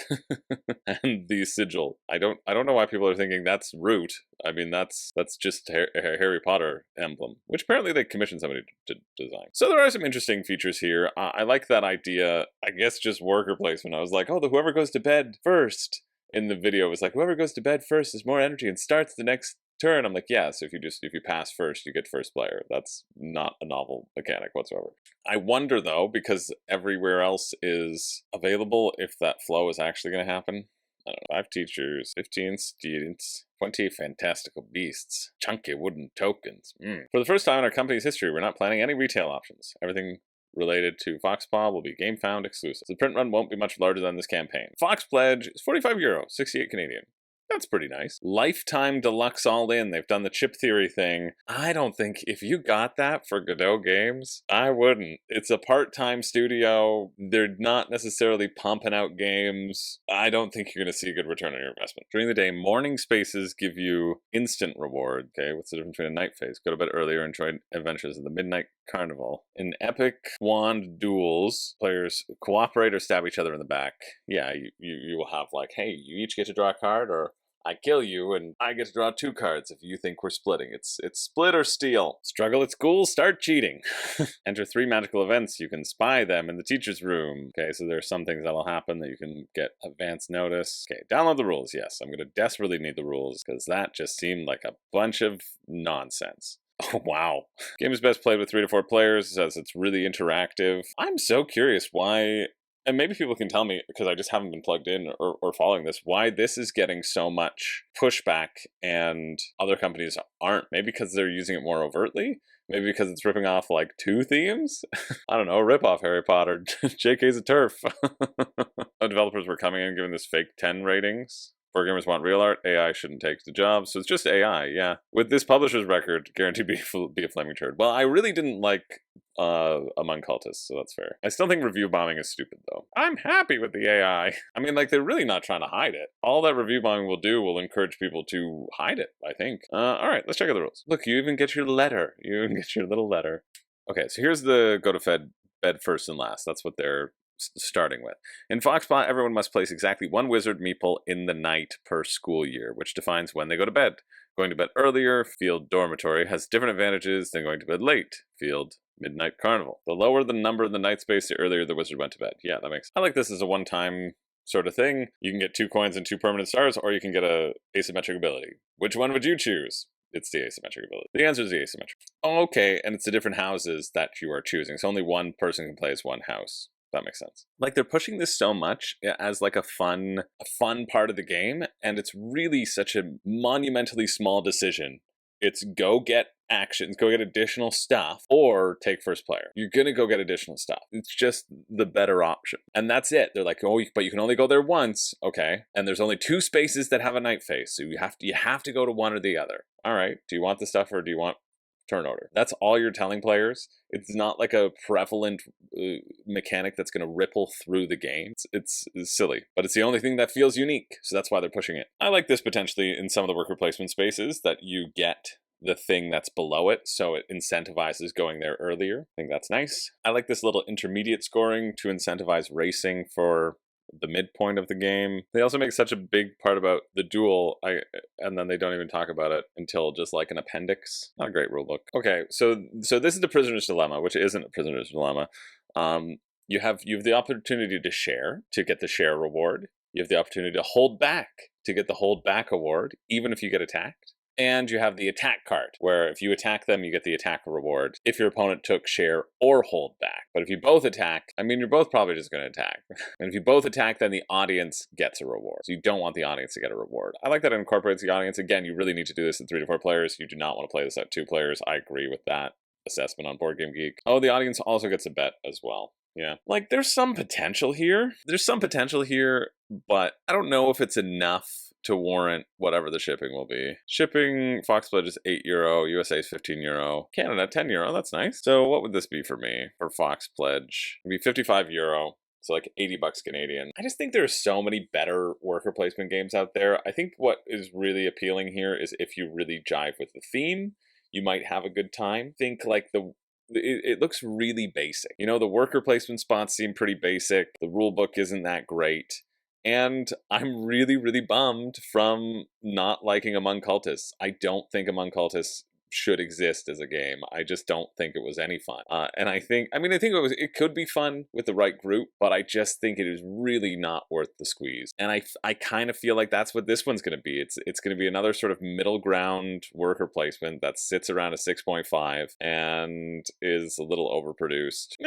and the sigil, I don't know why people are thinking that's root. I mean, that's just Harry Potter emblem, which apparently they commissioned somebody to design. So there are some interesting features here. I like that idea. I guess just worker placement. I was like, oh, whoever goes to bed first in the video was like, whoever goes to bed first has more energy and starts the next turn. I'm like, yeah, so if you pass first, you get first player. That's not a novel mechanic whatsoever. I wonder, though, because everywhere else is available, if that flow is actually going to happen. I don't know, 5 teachers, 15 students, 20 fantastical beasts, chunky wooden tokens. For the first time in our company's history, we're not planning any retail options. Everything related to Foxpaw will be GameFound exclusive. The print run won't be much larger than this campaign. Fox pledge is €45, 68 Canadian. That's pretty nice. Lifetime Deluxe all in. They've done the chip theory thing. I don't think if you got that for Godot Games, I wouldn't. It's a part-time studio. They're not necessarily pumping out games. I don't think you're going to see a good return on your investment. During the day, morning spaces give you instant reward. Okay, what's the difference between a night phase? Go to bed earlier and enjoy adventures of the Midnight Carnival. In epic wand duels, players cooperate or stab each other in the back. Yeah, you will have like, hey, you each get to draw a card, or I kill you and I get to draw 2 cards if you think we're splitting. It's split or steal. Struggle at school, start cheating. Enter 3 magical events. You can spy them in the teacher's room. Okay, so there are some things that'll happen that you can get advance notice. Okay, download the rules. Yes, I'm going to desperately need the rules because that just seemed like a bunch of nonsense. Oh, wow. Game is best played with 3 to 4 players as it's really interactive. I'm so curious why, and maybe people can tell me because I just haven't been plugged in or following this, why this is getting so much pushback and other companies aren't. Maybe because they're using it more overtly? Maybe because it's ripping off like 2 themes? I don't know, rip off Harry Potter. JK's a turf. Developers were coming in giving this fake 10 ratings. Board gamers want real art. AI shouldn't take the job. So it's just AI, yeah. With this publisher's record, guaranteed be a flaming turd. Well, I really didn't like Among Cultists, so that's fair. I still think review bombing is stupid, though. I'm happy with the AI. I mean, like, they're really not trying to hide it. All that review bombing will do will encourage people to hide it, I think. All right, let's check out the rules. Look, you even get your letter. You even get your little letter. Okay, so here's the go to bed first and last. That's what they're starting with. In Foxpaw, everyone must place exactly 1 wizard meeple in the night per school year, which defines when they go to bed. Going to bed earlier, field dormitory, has different advantages than going to bed late, field midnight carnival. The lower the number in the night space, the earlier the wizard went to bed. Yeah, that makes sense. I like this as a one-time sort of thing. You can get 2 coins and 2 permanent stars, or you can get a asymmetric ability. Which one would you choose? It's the asymmetric ability. The answer is the asymmetric. Oh, okay, and it's the different houses that you are choosing. So only one person can play as one house. That makes sense. Like, they're pushing this so much as like a fun part of the game, and it's really such a monumentally small decision. It's go get actions, go get additional stuff, or take first player. You're gonna go get additional stuff. It's just the better option. And that's it. They're like, oh, but you can only go there once. Okay. And there's only 2 spaces that have a night phase. So you have to go to one or the other. All right. Do you want the stuff or do you want turn order? That's all you're telling players. It's not like a prevalent mechanic that's going to ripple through the game. It's silly, but it's the only thing that feels unique, so that's why they're pushing it. I like this potentially in some of the worker placement spaces, that you get the thing that's below it, so it incentivizes going there earlier. I think that's nice. I like this little intermediate scoring to incentivize racing for the midpoint of the game. They also make such a big part about the duel, and then they don't even talk about it until just like an appendix. Not a great rule book. Okay, so this is the prisoner's dilemma, which isn't a prisoner's dilemma. You have the opportunity to share to get the share reward. You have the opportunity to hold back to get the hold back award, even if you get attacked. And you have the attack card, where if you attack them, you get the attack reward if your opponent took share or hold back. But if you both attack, I mean, you're both probably just going to attack. And if you both attack, then the audience gets a reward. So you don't want the audience to get a reward. I like that it incorporates the audience. Again, you really need to do this at 3 to 4 players. You do not want to play this at 2 players. I agree with that assessment on Board Game Geek. Oh, the audience also gets a bet as well. Yeah. Like, there's some potential here. But I don't know if it's enough to warrant whatever the shipping will be. Shipping, Fox Pledge is €8, USA is €15, Canada €10, that's nice. So what would this be for me, for Fox Pledge? It'd be €55, so like $80 Canadian. I just think there are so many better worker placement games out there. I think what is really appealing here is if you really jive with the theme, you might have a good time. Think like it looks really basic. You know, the worker placement spots seem pretty basic. The rule book isn't that great. And I'm really, really bummed from not liking Among Cultists. I don't think Among Cultists should exist as a game. I just don't think it was any fun. And I think it could be fun with the right group, but I just think it is really not worth the squeeze. And I kind of feel like that's what this one's going to be. It's going to be another sort of middle ground worker placement that sits around a 6.5 and is a little overproduced.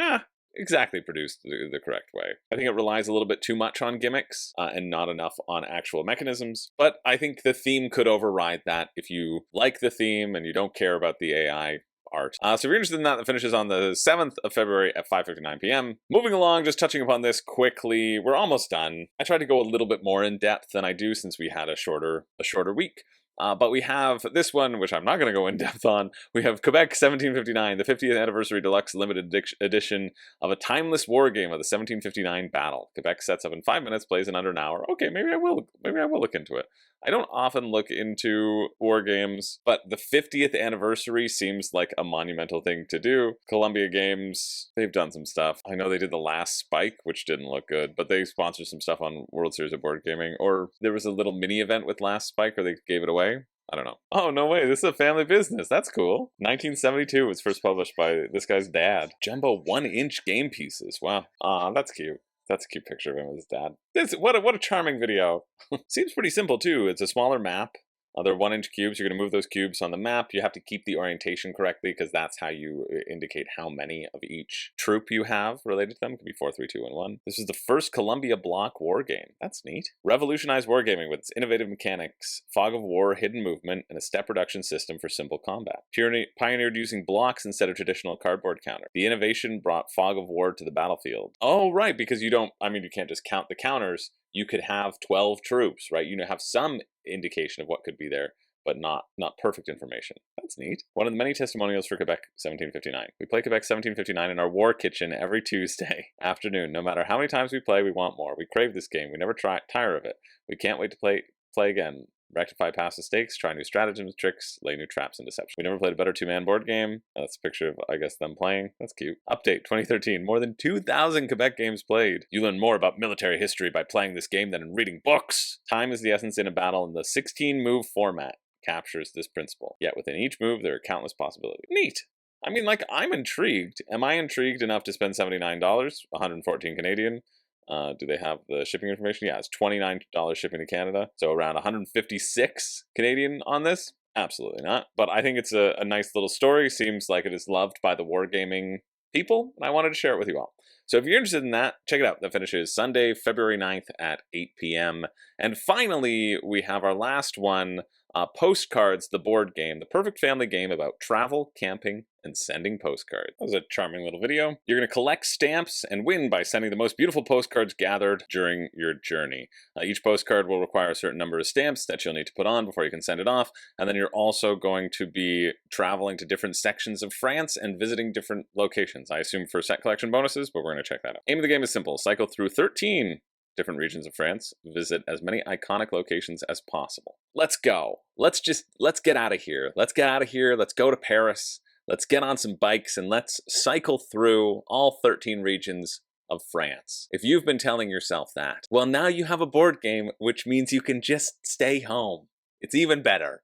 Exactly produced the correct way. I think it relies a little bit too much on gimmicks and not enough on actual mechanisms, but I think the theme could override that if you like the theme and you don't care about the AI art. So if you're interested in that finishes on the 7th of February at 5:59 p.m. Moving along, just touching upon this quickly, we're almost done. I tried to go a little bit more in depth than I do since we had a shorter week. But we have this one, which I'm not going to go in depth on. We have Quebec 1759, the 50th Anniversary Deluxe Limited Edition of a timeless war game of the 1759 battle. Quebec sets up in 5 minutes, plays in under an hour. Okay, maybe I will look into it. I don't often look into war games, but the 50th anniversary seems like a monumental thing to do. Columbia Games, they've done some stuff. I know they did the last Spike, which didn't look good, but they sponsored some stuff on World Series of Board Gaming, or there was a little mini event with last Spike where they gave it away. I don't know. Oh, no way. This is a family business. That's cool. 1972 was first published by this guy's dad. Jumbo 1-inch game pieces. Wow. That's cute. That's a cute picture of him with his dad. What a charming video. Seems pretty simple, too. It's a smaller map. They're 1-inch cubes. You're going to move those cubes on the map. You have to keep the orientation correctly because that's how you indicate how many of each troop you have related to them. It could be 4, 3, 2, and 1. This is the first Columbia block war game. That's neat. Revolutionized wargaming with its innovative mechanics, fog of war, hidden movement, and a step reduction system for simple combat. Pioneered using blocks instead of traditional cardboard counter. The innovation brought fog of war to the battlefield. Oh, right, because you can't just count the counters. You could have 12 troops, right? You have some indication of what could be there, but not perfect information. That's neat. One of the many testimonials for Quebec 1759. We play Quebec 1759 in our war kitchen every Tuesday afternoon. No matter how many times we play, we want more. We crave this game. We never tire of it. We can't wait to play again. Rectify past mistakes, try new stratagems, tricks, lay new traps and deception. We never played a better 2-man board game. That's a picture of, I guess, them playing. That's cute. Update 2013. More than 2,000 Quebec games played. You learn more about military history by playing this game than in reading books. Time is the essence in a battle, and the 16-move format captures this principle. Yet within each move, there are countless possibilities. Neat. I mean, like, I'm intrigued. Am I intrigued enough to spend $79, 114 Canadian? Do they have the shipping information? Yeah, it's $29 shipping to Canada. So around 156 Canadian on this? Absolutely not. But I think it's a nice little story. Seems like it is loved by the wargaming people, and I wanted to share it with you all. So if you're interested in that, check it out. That finishes Sunday, February 9th at 8 p.m. And finally, we have our last one, Postcards, the board game, the perfect family game about travel, camping, and sending postcards. That was a charming little video. You're going to collect stamps and win by sending the most beautiful postcards gathered during your journey. Each postcard will require a certain number of stamps that you'll need to put on before you can send it off. And then you're also going to be traveling to different sections of France and visiting different locations. I assume for set collection bonuses, but we're going to check that out. Aim of the game is simple. Cycle through 13 different regions of France, visit as many iconic locations as possible. Let's go. Let's get out of here. Let's get out of here. Let's go to Paris. Let's get on some bikes and let's cycle through all 13 regions of France. If you've been telling yourself that, well, now you have a board game, which means you can just stay home. It's even better.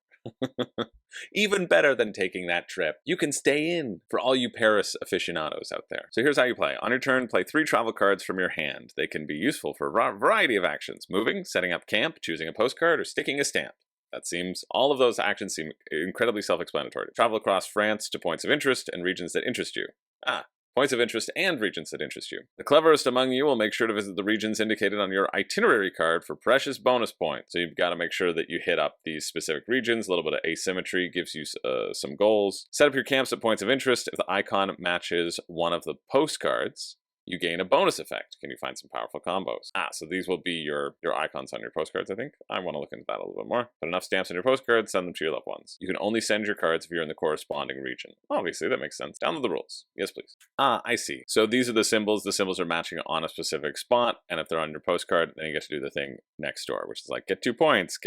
Even better than taking that trip. You can stay in for all you Paris aficionados out there. So here's how you play. On your turn, play 3 travel cards from your hand. They can be useful for a variety of actions. Moving, setting up camp, choosing a postcard, or sticking a stamp. All of those actions seem incredibly self-explanatory. Travel across France to points of interest and regions that interest you. Points of interest and regions that interest you. The cleverest among you will make sure to visit the regions indicated on your itinerary card for precious bonus points. So you've got to make sure that you hit up these specific regions. A little bit of asymmetry gives you some goals. Set up your camps at points of interest. If the icon matches one of the postcards, you gain a bonus effect. Can you find some powerful combos? So these will be your icons on your postcards, I think. I want to look into that a little bit more. Put enough stamps on your postcards, send them to your loved ones. You can only send your cards if you're in the corresponding region. Obviously, that makes sense. Download the rules. Yes, please. I see. So these are the symbols. The symbols are matching on a specific spot, and if they're on your postcard, then you get to do the thing next door, which is like get 2 points,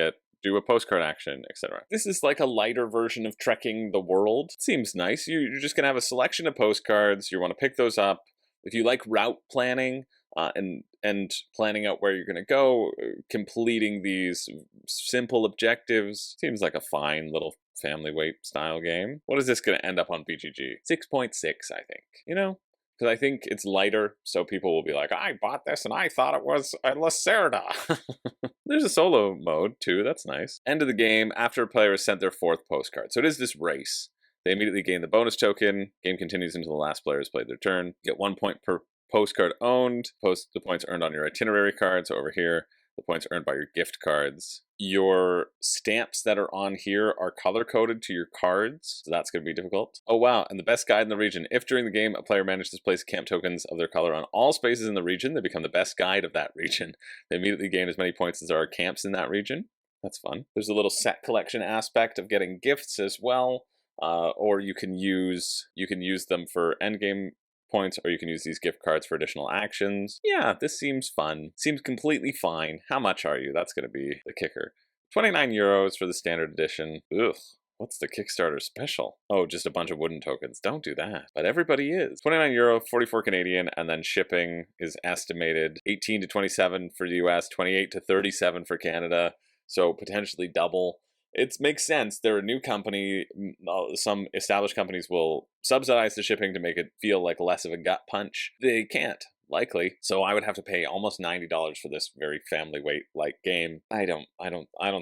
do a postcard action, etc. This is like a lighter version of trekking the world. It seems nice. You're just going to have a selection of postcards. You want to pick those up. If you like route planning and planning out where you're going to go, completing these simple objectives, seems like a fine little family weight style game. What is this going to end up on BGG? 6.6, I think. Because I think it's lighter, so people will be like, I bought this and I thought it was a Lacerda. There's a solo mode too, that's nice. End of the game, after a player has sent their 4th postcard. So it is this race. They immediately gain the bonus token. Game continues until the last player has played their turn. Get 1 point per postcard owned. The points earned on your itinerary card. So over here, the points earned by your gift cards. Your stamps that are on here are color-coded to your cards, so that's going to be difficult. Oh wow, and the best guide in the region. If during the game a player manages to place camp tokens of their color on all spaces in the region, they become the best guide of that region. They immediately gain as many points as there are camps in that region. That's fun. There's a little set collection aspect of getting gifts as well. Or you can use them for endgame points, or you can use these gift cards for additional actions. Yeah, this seems fun. Seems completely fine. How much are you? That's going to be the kicker. 29 euros for the standard edition. Ugh. What's the Kickstarter special? Oh, just a bunch of wooden tokens. Don't do that. But everybody is. 29 euro, 44 Canadian, and then shipping is estimated 18 to 27 for the US, 28 to 37 for Canada. So potentially double. It makes sense. They're a new company. Some established companies will subsidize the shipping to make it feel like less of a gut punch. They can't, likely. So I would have to pay almost $90 for this very family weight like game. I don't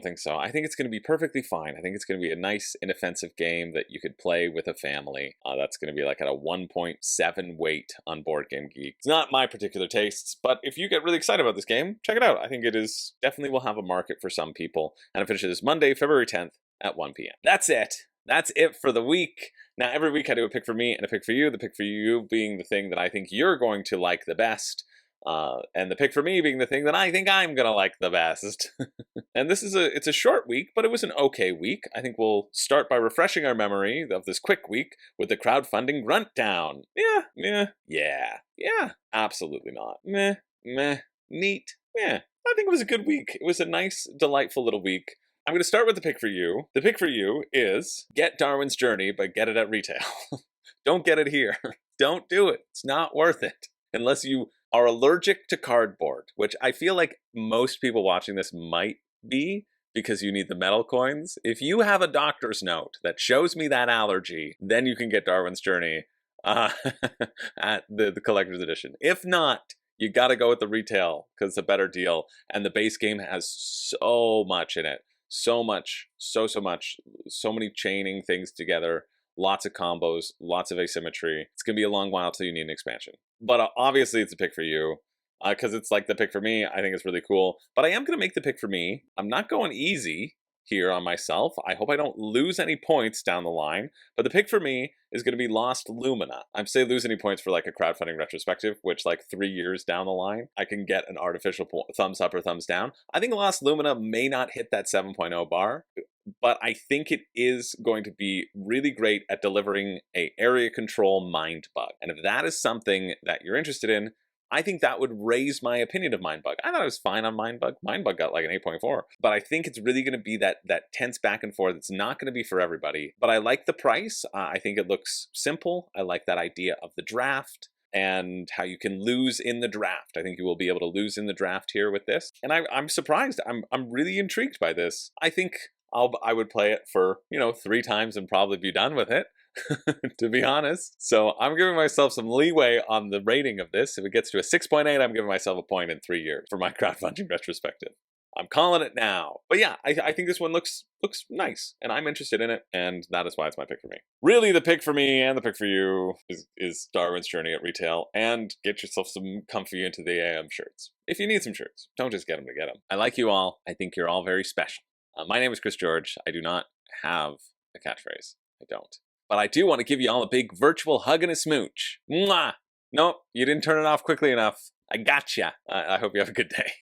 think so. I think it's going to be perfectly fine. I think it's going to be a nice inoffensive game that you could play with a family. That's going to be like at a 1.7 weight on Board Game Geek. It's not my particular tastes, but if you get really excited about this game, check it out. I think it is definitely will have a market for some people. And it finishes Monday, February 10th at 1 p.m. That's it. That's it for the week. Now, every week I do a pick for me and a pick for you. The pick for you being the thing that I think you're going to like the best. And the pick for me being the thing that I think I'm going to like the best. And it's a short week, but it was an okay week. I think we'll start by refreshing our memory of this quick week with the crowdfunding rundown. Yeah, absolutely not. Neat. Yeah, I think it was a good week. It was a nice, delightful little week. I'm going to start with the pick for you. The pick for you is get Darwin's Journey, but get it at retail. Don't get it here. Don't do it. It's not worth it. Unless you are allergic to cardboard, which I feel like most people watching this might be because you need the metal coins. If you have a doctor's note that shows me that allergy, then you can get Darwin's Journey at the collector's edition. If not, you got to go with the retail because it's a better deal. And the base game has so much in it. So much, so many chaining things together, lots of combos, lots of asymmetry. It's going to be a long while till you need an expansion. But obviously it's a pick for you because it's like the pick for me. I think it's really cool. But I am going to make the pick for me. I'm not going easy here on myself. I hope I don't lose any points down the line. But the pick for me is going to be Lost Lumina. I'm say lose any points for like a crowdfunding retrospective, which like 3 years down the line, I can get an artificial thumbs up or thumbs down. I think Lost Lumina may not hit that 7.0 bar, but I think it is going to be really great at delivering a area control mind bug. And if that is something that you're interested in, I think that would raise my opinion of Mindbug. I thought it was fine on Mindbug. Mindbug got like an 8.4. But I think it's really going to be that tense back and forth. It's not going to be for everybody. But I like the price. I think it looks simple. I like that idea of the draft and how you can lose in the draft. I think you will be able to lose in the draft here with this. And I'm surprised. I'm really intrigued by this. I think I would play it for, 3 times and probably be done with it. To be honest. So I'm giving myself some leeway on the rating of this. If it gets to a 6.8, I'm giving myself a point in 3 years for my crowdfunding retrospective. I'm calling it now. But yeah, I think this one looks nice, and I'm interested in it, and that is why it's my pick for me. Really, the pick for me and the pick for you is Darwin's Journey at retail, and get yourself some comfy Into the AM shirts. If you need some shirts, don't just get them to get them. I like you all. I think you're all very special. My name is Chris George. I do not have a catchphrase. I don't. But I do want to give you all a big virtual hug and a smooch. Mwah! Nope, you didn't turn it off quickly enough. I gotcha. I hope you have a good day.